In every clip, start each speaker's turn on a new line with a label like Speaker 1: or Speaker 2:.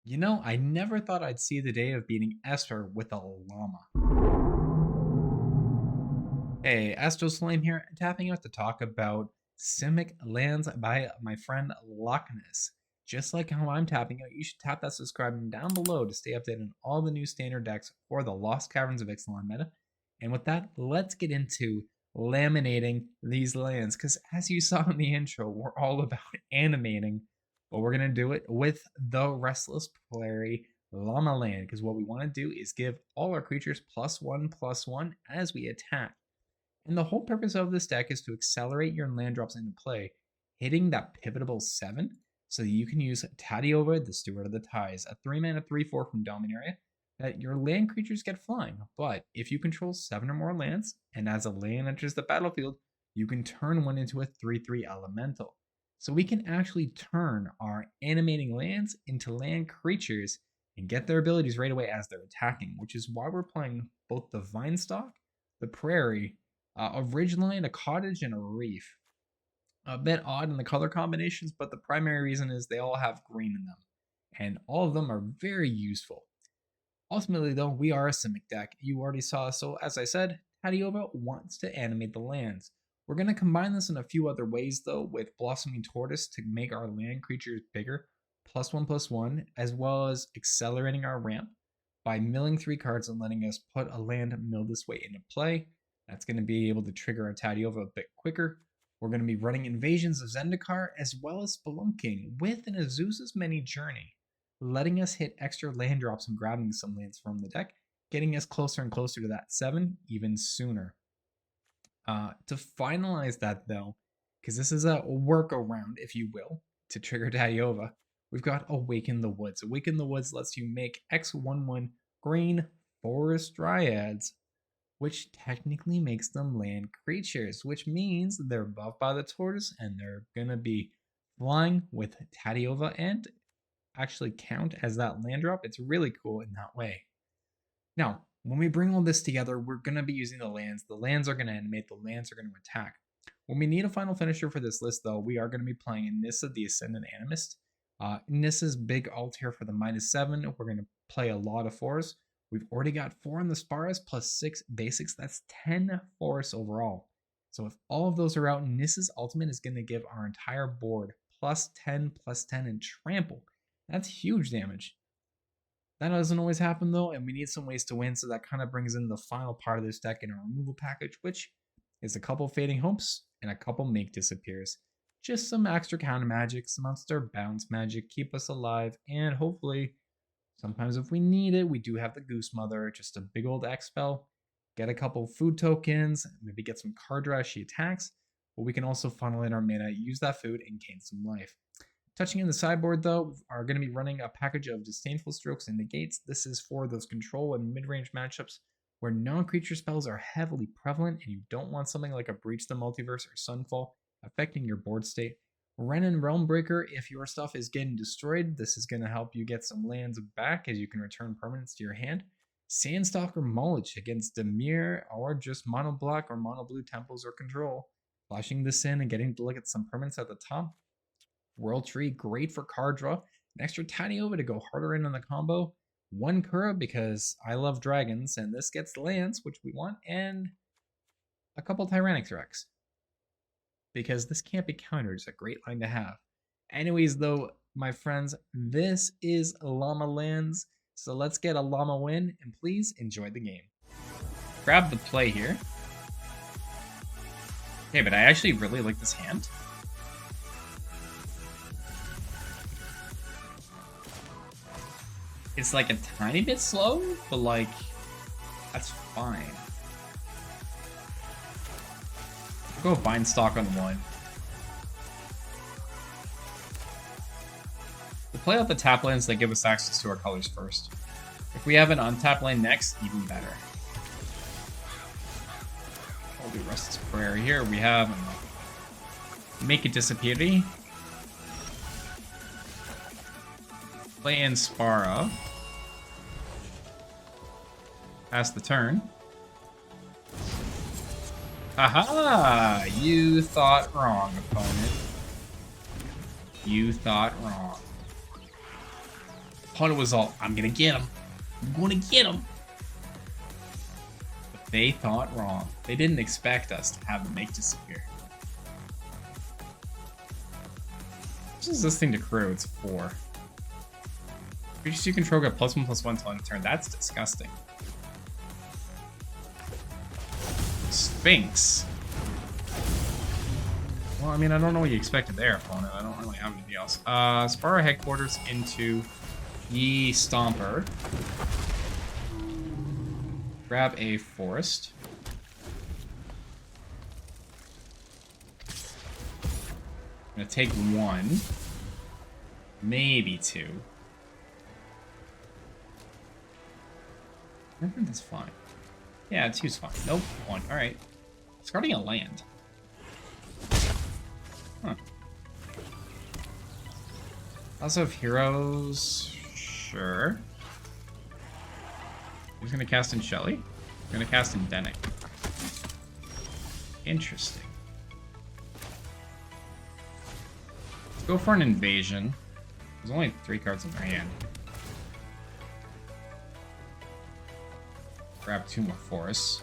Speaker 1: You know, I never thought I'd see the day of beating Esper with a llama. Hey, Astroslam here, tapping out to talk about Simic lands by my friend LlachNess. Just like how I'm tapping out, you should tap that subscribe button down below to stay updated on all the new standard decks for the Lost Caverns of Ixalan meta. And with that, let's get into laminating these lands, because as you saw in the intro, we're all about animating, but we're going to do it with the Restless Prairie Llama land, because what we want to do is give all our creatures +1/+1 as we attack. And the whole purpose of this deck is to accelerate your land drops into play, hitting that pivotal 7, so that you can use Tatyova, the Steward of the Ties, a 3-mana 3/4 from Dominaria, that your land creatures get flying. But if you control 7 or more lands, and as a land enters the battlefield, you can turn one into a 3/3 elemental. So we can actually turn our animating lands into land creatures and get their abilities right away as they're attacking, which is why we're playing both the Vinestalk, the Prairie, a ridgeline, a cottage, and a reef. A bit odd in the color combinations, but the primary reason is they all have green in them, and all of them are very useful. Ultimately, though, we are a Simic deck. You already saw, so as I said, Tatyova wants to animate the lands. We're going to combine this in a few other ways, though, with Blossoming Tortoise to make our land creatures bigger, +1/+1, as well as accelerating our ramp by milling 3 cards and letting us put a land mill this way into play. That's going to be able to trigger our Tatyova a bit quicker. We're going to be running Invasions of Zendikar as well as Spelunking with an Azusa's Many Journey, letting us hit extra land drops and grabbing some lands from the deck, getting us closer and closer to that 7 even sooner. To finalize that, though, because this is a workaround, if you will, to trigger Tatyova, we've got Awaken the Woods. Awaken the Woods lets you make X/1/1 green forest dryads, which technically makes them land creatures, which means they're buffed by the tortoise and they're gonna be flying with Tatyova and actually count as that land drop. It's really cool in that way. Now, when we bring all this together, we're gonna be using the lands. The lands are gonna animate, the lands are gonna attack. When we need a final finisher for this list, though, we are gonna be playing Nissa, the Ascendant Animist. Nissa's big alt here for the -7. We're gonna play a lot of 4s. We've already got 4 in the Sparas plus 6 basics. That's 10 forests overall. So if all of those are out, Nissa's ultimate is going to give our entire board +10/+10 and trample. That's huge damage. That doesn't always happen though, and we need some ways to win, so that kind of brings in the final part of this deck in a removal package, which is a couple Fading Hopes and a couple Make Disappears. Just some extra counter magic, some monster bounce magic, keep us alive, and hopefully sometimes if we need it, we do have the Goose Mother, just a big old X spell. Get a couple food tokens, maybe get some card draw as she attacks, but we can also funnel in our mana, use that food, and gain some life. Touching in the sideboard, though, are going to be running a package of Disdainful Strokes and Negates. This is for those control and mid-range matchups where non-creature spells are heavily prevalent and you don't want something like a Breach the Multiverse or Sunfall affecting your board state. Renin Realmbreaker, if your stuff is getting destroyed, this is going to help you get some lands back as you can return permanents to your hand. Sandstalker Mulch against Dimir or just mono black or mono blue temples or control. Flashing this in and getting to look at some permanents at the top. World Tree, great for card draw. An extra Tatyova to go harder in on the combo. 1 Kura because I love dragons, and this gets lands, which we want, and a couple Tyranic Rex, because this can't be countered. It's a great line to have. Anyways, though, my friends, this is Llama Lands, so let's get a Llama win, and please enjoy the game. Grab the play here. Okay, but I actually really like this hand. It's like a tiny bit slow, but like, that's fine. Go Vinestalk on 1. We'll play out the tap lands that give us access to our colors first. If we have an untapped land next, even better. We'll do Restless Prairie here. We have Make It Disappear. Play in Spara. Pass the turn. Haha! You thought wrong, opponent. You thought wrong. Opponent was all, I'm gonna get him. I'm gonna get him. But they thought wrong. They didn't expect us to have the make disappear. What is this thing to crew? It's 4. Creatures you control get +1/+1 until end of turn. That's disgusting. Sphinx. Well, I mean, I don't know what you expected there, opponent. I don't really have anything else. Spar headquarters into the Stomper. Grab a forest. I'm gonna take 1. Maybe 2. I think that's fine. Yeah, 2's fine. Nope, 1. Alright. Discarding a land. Huh. House of Heroes. Sure. Who's gonna cast in Shelly? I'm gonna cast in Denick. Interesting. Let's go for an invasion. There's only 3 cards in their hand. Grab 2 more forests.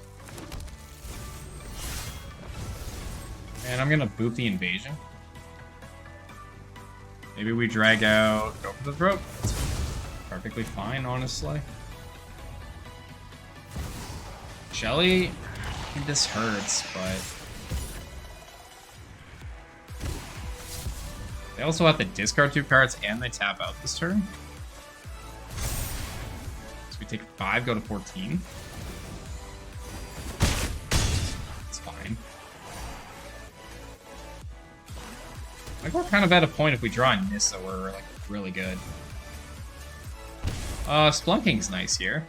Speaker 1: And I'm gonna boop the invasion. Maybe we drag out, go for the throat. Perfectly fine, honestly. Shelly, I think this hurts, but they also have to discard 2 cards and they tap out this turn. So we take 5, go to 14. It's fine. I think we're kind of at a point if we draw a Nissa, we're like really good. Spelunking's nice here.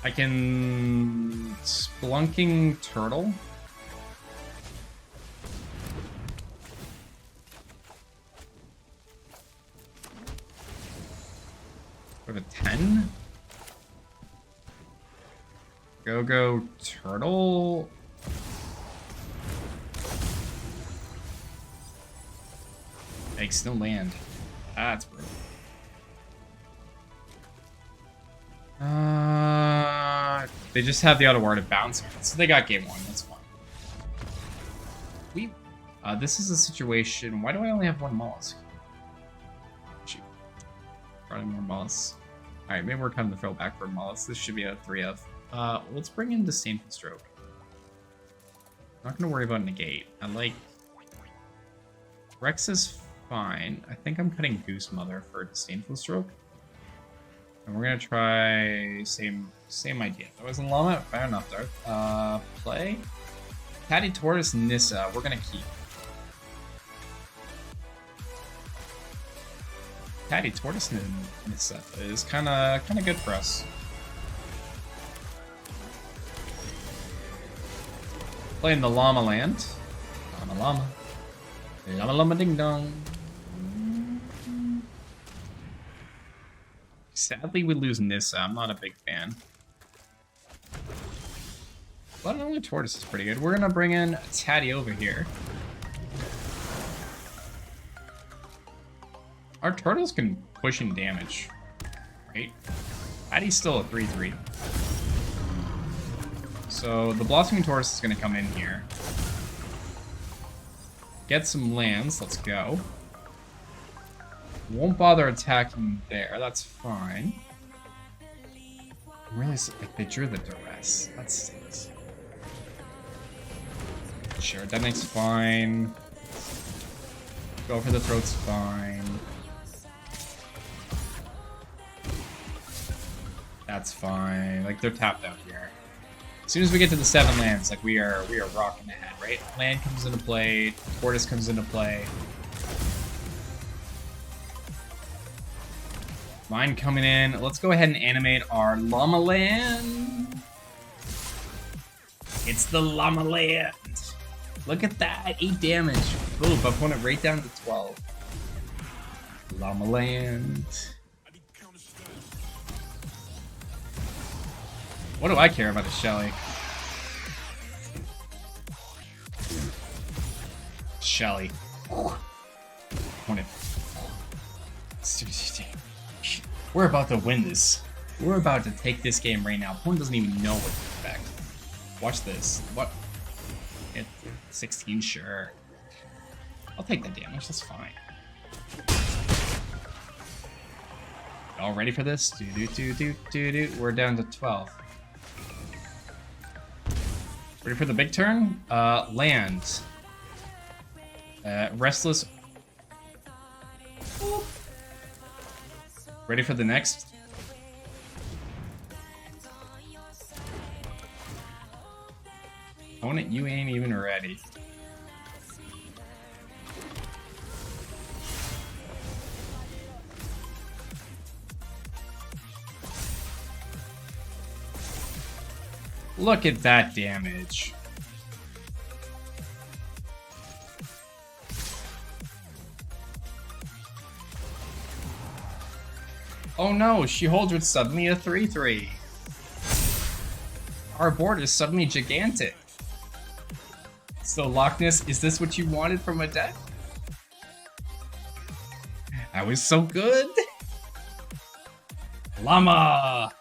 Speaker 1: I can Spelunking Turtle. Go to 10. Go Turtle. Makes no land. That's brutal. They just have the auto ward of bounce, so they got game 1. That's fine. This is a situation. Why do I only have 1 mollusk? Shoot, running more mollusks. All right, maybe we're kind of the throwback for mollusks. This should be a 3 of. Let's bring in Disdainful Stroke. I'm not gonna worry about negate. I like Rex is fine. I think I'm cutting Goose Mother for Disdainful Stroke. And we're gonna try same idea. That was in Llama. Fair enough, Darth. Play. Tatyova Tortoise Nissa. We're gonna keep. Tatyova Tortoise Nissa is kind of good for us. Playing the Llama land. Llama. Llama ding dong. Sadly, we lose Nissa. I'm not a big fan. But only Tortoise is pretty good. We're gonna bring in Tatyova here. Our turtles can push in damage, right? Taty's still a 3/3. So the Blossoming Tortoise is gonna come in here. Get some lands. Let's go. Won't bother attacking there. That's fine. I'm really like they drew the duress. That stinks. Sure, Denick's fine. Go for the throat's fine. That's fine. Like they're tapped out here. As soon as we get to the 7 lands, like we are rocking ahead, right? Land comes into play. Tortoise comes into play. Mine coming in. Let's go ahead and animate our Llama Land. It's the Llama Land. Look at that. 8 damage. Boom. Opponent right down to 12. Llama Land. What do I care about a Shelly? Shelly. Opponent. We're about to win this. We're about to take this game right now. Opponent doesn't even know what to expect. Watch this. What? 16, sure. I'll take the damage, that's fine. All ready for this? We're down to 12. Ready for the big turn? Land. Restless. Ready for the next? Opponent, you ain't even ready. Look at that damage. Oh no, she holds with suddenly a 3/3. Our board is suddenly gigantic. So LlachNess, is this what you wanted from a deck? That was so good. Llama.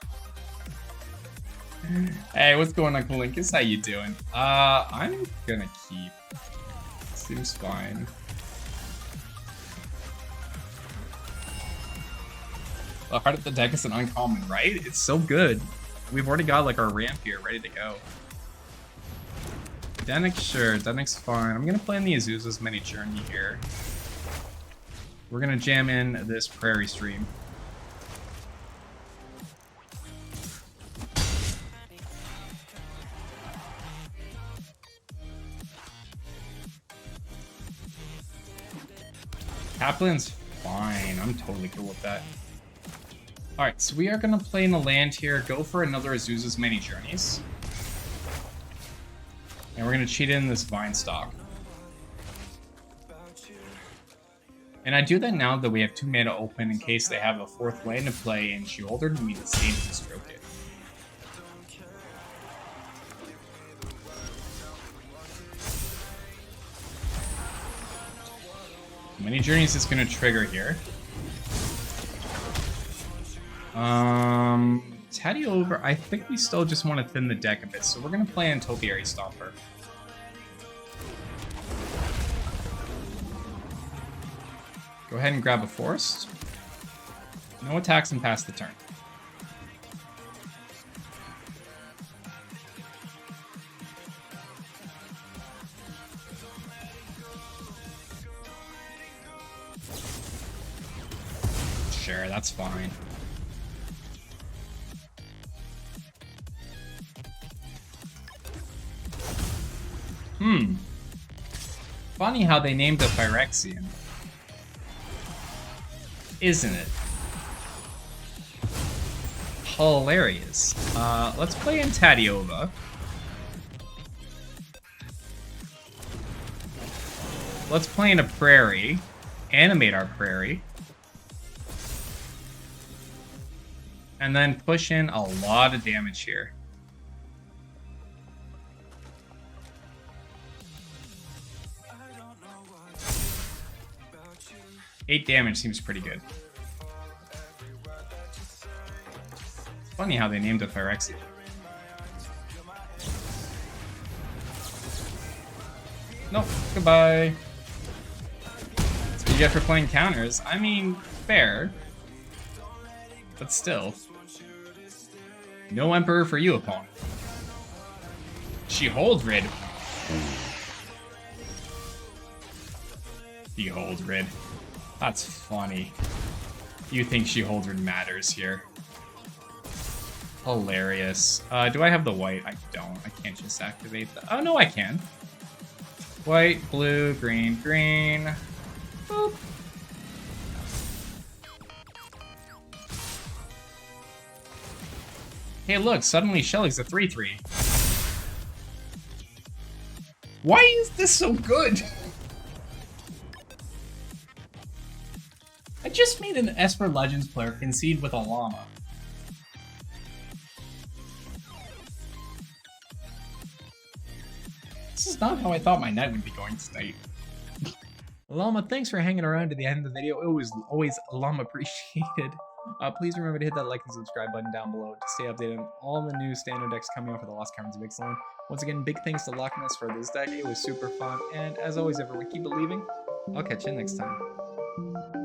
Speaker 1: Hey, what's going on, Kalinkus? How you doing? I'm gonna keep. Seems fine. The heart of the deck is an uncommon, right? It's so good. We've already got like our ramp here ready to go. Denix, sure. Denix, fine. I'm gonna play in the Azusa's mini journey here. We're gonna jam in this Prairie stream. Kaplan's fine. I'm totally cool with that. Alright, so we are going to play in the land here, go for another Azusa's Many Journeys. And we're going to cheat in this Vinestalk. And I do that now that we have 2 mana open in case they have a 4th land to play and she holder to me the same to stroke it. Many Journeys is going to trigger here. Tatyova, I think we still just want to thin the deck a bit, so we're going to play in Topiary Stomper. Go ahead and grab a Forest. No attacks and pass the turn. Sure, that's fine. Funny how they named a Phyrexian. Isn't it? Hilarious. Let's play in Tatyova. Let's play in a Prairie. Animate our Prairie. And then push in a lot of damage here. Eight damage seems pretty good. It's funny how they named a Phyrexia. Nope, goodbye. That's what you get for playing counters. I mean, fair. But still. No Emperor for you, opponent. She holds red. She holds red. That's funny. You think she holds red matters here. Hilarious. Do I have the white? I don't. I can't just activate that. Oh, no, I can. White, blue, green, green. Boop. Hey, look, suddenly Shelly's a 3/3. Why is this so good? I just made an Esper Legends player concede with a llama. This is not how I thought my night would be going tonight. Llama, thanks for hanging around to the end of the video. It was always Llama appreciated. Please remember to hit that like and subscribe button down below to stay updated on all the new standard decks coming out for the Lost Caverns of Ixalan. Once again, big thanks to LlachNess for this deck. It was super fun. And as always, everyone, keep believing. I'll catch you next time.